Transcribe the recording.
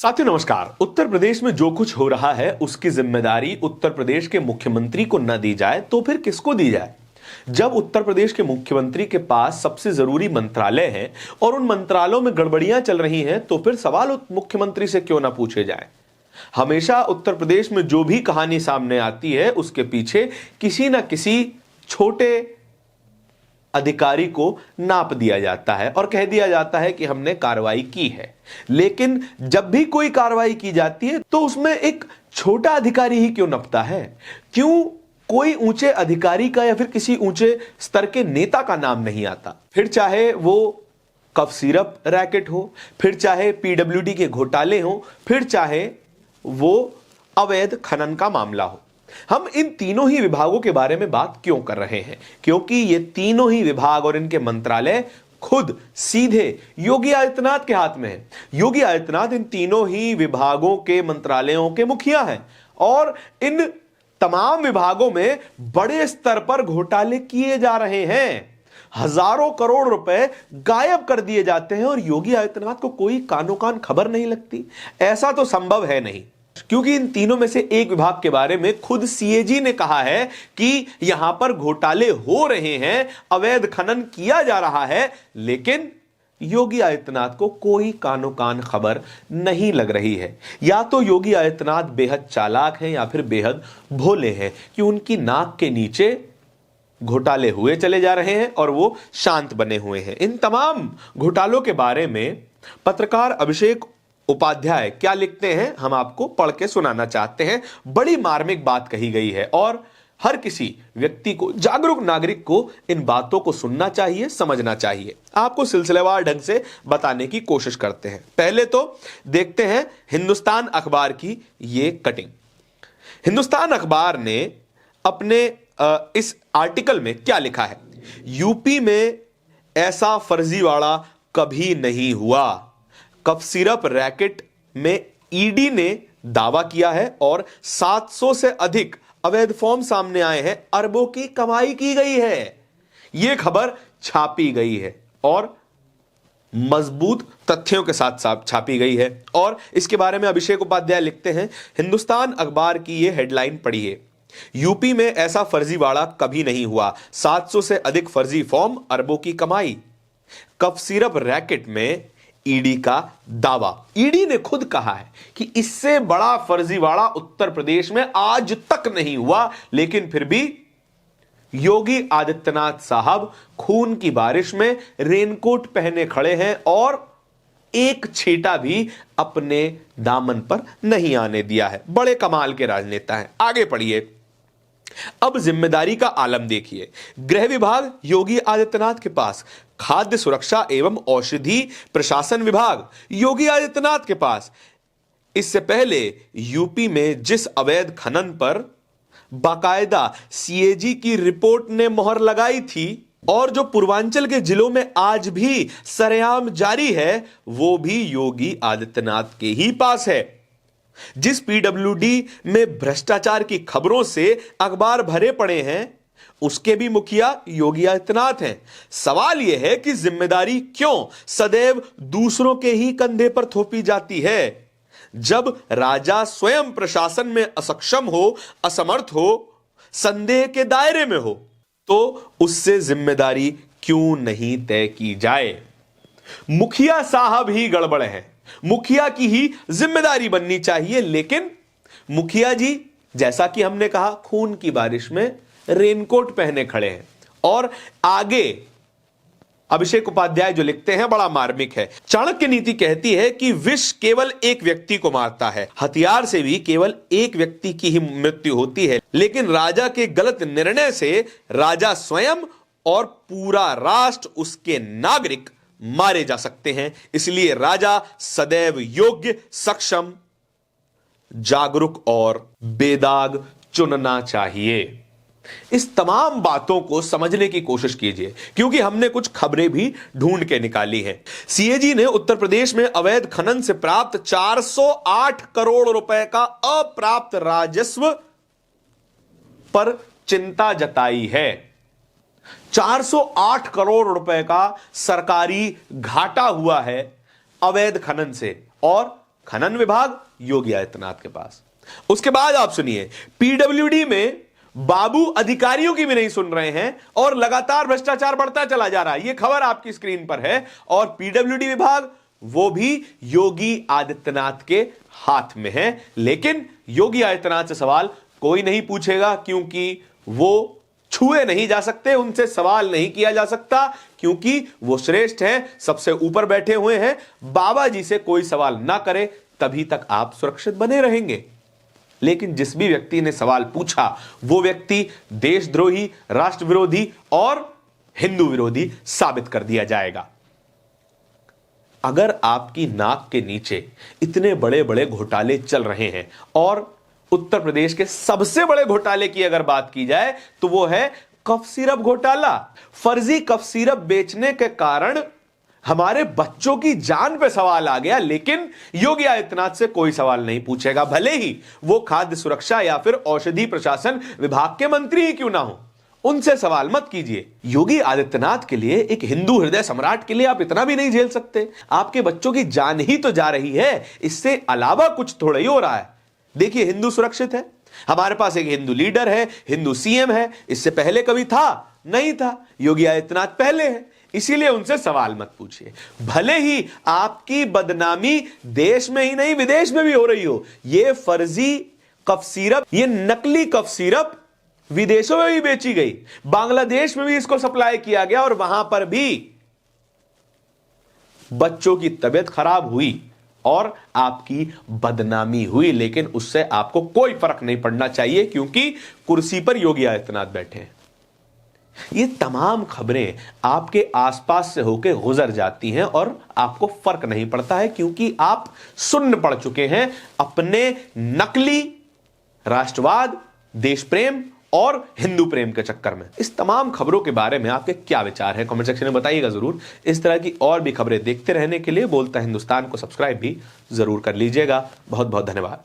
साथियों नमस्कार। उत्तर प्रदेश में जो कुछ हो रहा है उसकी जिम्मेदारी उत्तर प्रदेश के मुख्यमंत्री को न दी जाए तो फिर किसको दी जाए? जब उत्तर प्रदेश के मुख्यमंत्री के पास सबसे जरूरी मंत्रालय हैं और उन मंत्रालयों में गड़बड़ियां चल रही हैं तो फिर सवाल मुख्यमंत्री से क्यों ना पूछे जाए? हमेशा उत्तर प्रदेश में जो भी कहानी सामने आती है उसके पीछे किसी न किसी छोटे अधिकारी को नाप दिया जाता है और कह दिया जाता है कि हमने कार्रवाई की है। लेकिन जब भी कोई कार्रवाई की जाती है तो उसमें एक छोटा अधिकारी ही क्यों नपता है? क्यों कोई ऊंचे अधिकारी का या फिर किसी ऊंचे स्तर के नेता का नाम नहीं आता? फिर चाहे वो कफ सिरप रैकेट हो, फिर चाहे पीडब्ल्यूडी के घोटाले हो, फिर चाहे वो अवैध खनन का मामला हो। हम इन तीनों ही विभागों के बारे में बात क्यों कर रहे हैं? क्योंकि ये तीनों ही विभाग और इनके मंत्रालय खुद सीधे योगी आदित्यनाथ के हाथ में है। योगी आदित्यनाथ इन तीनों ही विभागों के मंत्रालयों के मुखिया हैं और इन तमाम विभागों में बड़े स्तर पर घोटाले किए जा रहे हैं। हजारों करोड़ रुपए गायब कर दिए जाते हैं और योगी आदित्यनाथ को कोई कानो कान खबर नहीं लगती। ऐसा तो संभव है नहीं, क्योंकि इन तीनों में से एक विभाग के बारे में खुद सीएजी ने कहा है कि यहां पर घोटाले हो रहे हैं, अवैध खनन किया जा रहा है, लेकिन योगी आदित्यनाथ को कोई कानो कान खबर नहीं लग रही है। या तो योगी आदित्यनाथ बेहद चालाक हैं या फिर बेहद भोले हैं कि उनकी नाक के नीचे घोटाले हुए चले जा रहे हैं और वो शांत बने हुए हैं। इन तमाम घोटालों के बारे में पत्रकार अभिषेक उपाध्याय क्या लिखते हैं हम आपको पढ़ के सुनाना चाहते हैं। बड़ी मार्मिक बात कही गई है और हर किसी व्यक्ति को, जागरूक नागरिक को इन बातों को सुनना चाहिए, समझना चाहिए। आपको सिलसिलेवार ढंग से बताने की कोशिश करते हैं। पहले तो देखते हैं हिंदुस्तान अखबार की ये कटिंग। हिंदुस्तान अखबार ने अपने इस आर्टिकल में क्या लिखा है? यूपी में ऐसा फर्जीवाड़ा कभी नहीं हुआ। कफ सिरप रैकेट में ईडी ने दावा किया है और 700 से अधिक अवैध फॉर्म सामने आए हैं। अरबों की कमाई की गई है। यह खबर छापी गई है और मजबूत तथ्यों के साथ साथ छापी गई है। और इसके बारे में अभिषेक उपाध्याय लिखते हैं, हिंदुस्तान अखबार की यह हेडलाइन पढ़िए, यूपी में ऐसा फर्जीवाड़ा कभी नहीं हुआ, 700 से अधिक फर्जी फॉर्म, अरबों की कमाई। कफ सिरप रैकेट में ईडी का दावा। ईडी ने खुद कहा है कि इससे बड़ा फर्जीवाड़ा उत्तर प्रदेश में आज तक नहीं हुआ, लेकिन फिर भी योगी आदित्यनाथ साहब खून की बारिश में रेनकोट पहने खड़े हैं और एक छींटा भी अपने दामन पर नहीं आने दिया है। बड़े कमाल के राजनेता हैं। आगे पढ़िए। अब जिम्मेदारी का आलम देखिए। गृह विभाग योगी आदित्यनाथ के पास, खाद्य सुरक्षा एवं औषधि प्रशासन विभाग योगी आदित्यनाथ के पास। इससे पहले यूपी में जिस अवैध खनन पर बाकायदा सीएजी की रिपोर्ट ने मोहर लगाई थी और जो पूर्वांचल के जिलों में आज भी सरेआम जारी है, वो भी योगी आदित्यनाथ के ही पास है। जिस पीडब्ल्यूडी में भ्रष्टाचार की खबरों से अखबार भरे पड़े हैं, उसके भी मुखिया योगी आदित्यनाथ हैं। सवाल यह है कि जिम्मेदारी क्यों सदैव दूसरों के ही कंधे पर थोपी जाती है? जब राजा स्वयं प्रशासन में असक्षम हो, असमर्थ हो, संदेह के दायरे में हो, तो उससे जिम्मेदारी क्यों नहीं तय की जाए? मुखिया साहब ही गड़बड़ है, मुखिया की ही जिम्मेदारी बननी चाहिए। लेकिन मुखिया जी, जैसा कि हमने कहा, खून की बारिश में रेनकोट पहने खड़े हैं। और आगे अभिषेक उपाध्याय जो लिखते हैं बड़ा मार्मिक है। चाणक्य नीति कहती है कि विष केवल एक व्यक्ति को मारता है, हथियार से भी केवल एक व्यक्ति की ही मृत्यु होती है, लेकिन राजा के गलत निर्णय से राजा स्वयं और पूरा राष्ट्र, उसके नागरिक मारे जा सकते हैं। इसलिए राजा सदैव योग्य, सक्षम, जागरूक और बेदाग चुनना चाहिए। इस तमाम बातों को समझने की कोशिश कीजिए, क्योंकि हमने कुछ खबरें भी ढूंढ के निकाली हैं। सीएजी ने उत्तर प्रदेश में अवैध खनन से प्राप्त 408 करोड़ रुपए का अप्राप्त राजस्व पर चिंता जताई है। 408 करोड़ रुपए का सरकारी घाटा हुआ है अवैध खनन से और खनन विभाग योगी आदित्यनाथ के पास। उसके बाद आप सुनिए, पीडब्ल्यूडी में बाबू अधिकारियों की भी नहीं सुन रहे हैं और लगातार भ्रष्टाचार बढ़ता चला जा रहा है। यह खबर आपकी स्क्रीन पर है और पीडब्ल्यूडी विभाग वो भी योगी आदित्यनाथ के हाथ में है। लेकिन योगी आदित्यनाथ से सवाल कोई नहीं पूछेगा क्योंकि वो छुए नहीं जा सकते, उनसे सवाल नहीं किया जा सकता क्योंकि वो श्रेष्ठ हैं, सबसे ऊपर बैठे हुए हैं। बाबा जी से कोई सवाल ना करे तभी तक आप सुरक्षित बने रहेंगे। लेकिन जिस भी व्यक्ति ने सवाल पूछा वो व्यक्ति देशद्रोही, राष्ट्र विरोधी और हिंदू विरोधी साबित कर दिया जाएगा। अगर आपकी नाक के नीचे इतने बड़े बड़े घोटाले चल रहे हैं और उत्तर प्रदेश के सबसे बड़े घोटाले की अगर बात की जाए तो वो है कफ सिरप घोटाला। फर्जी कफ सिरप बेचने के कारण हमारे बच्चों की जान पे सवाल आ गया, लेकिन योगी आदित्यनाथ से कोई सवाल नहीं पूछेगा, भले ही वो खाद्य सुरक्षा या फिर औषधि प्रशासन विभाग के मंत्री ही क्यों ना हो, उनसे सवाल मत कीजिए। योगी आदित्यनाथ के लिए, एक हिंदू हृदय सम्राट के लिए आप इतना भी नहीं झेल सकते? आपके बच्चों की जान ही तो जा रही है, इससे अलावा कुछ थोड़ा ही हो रहा है। देखिए, हिंदू सुरक्षित है, हमारे पास एक हिंदू लीडर है, हिंदू सीएम है। इससे पहले कभी था? नहीं था। योगी आदित्यनाथ पहले है, इसीलिए उनसे सवाल मत पूछिए। भले ही आपकी बदनामी देश में ही नहीं विदेश में भी हो रही हो, यह फर्जी कफ सिरप, यह नकली कफ सिरप विदेशों में भी बेची गई, बांग्लादेश में भी इसको सप्लाई किया गया और वहां पर भी बच्चों की तबीयत खराब हुई और आपकी बदनामी हुई। लेकिन उससे आपको कोई फर्क नहीं पड़ना चाहिए क्योंकि कुर्सी पर योगी आदित्यनाथ बैठे हैं। ये तमाम खबरें आपके आसपास से होकर गुजर जाती हैं और आपको फर्क नहीं पड़ता है क्योंकि आप सुन्न पड़ चुके हैं अपने नकली राष्ट्रवाद, देश प्रेम और हिंदू प्रेम के चक्कर में। इस तमाम खबरों के बारे में आपके क्या विचार है, कमेंट सेक्शन में बताइएगा जरूर। इस तरह की और भी खबरें देखते रहने के लिए बोलता हिंदुस्तान को सब्सक्राइब भी जरूर कर लीजिएगा। बहुत बहुत धन्यवाद।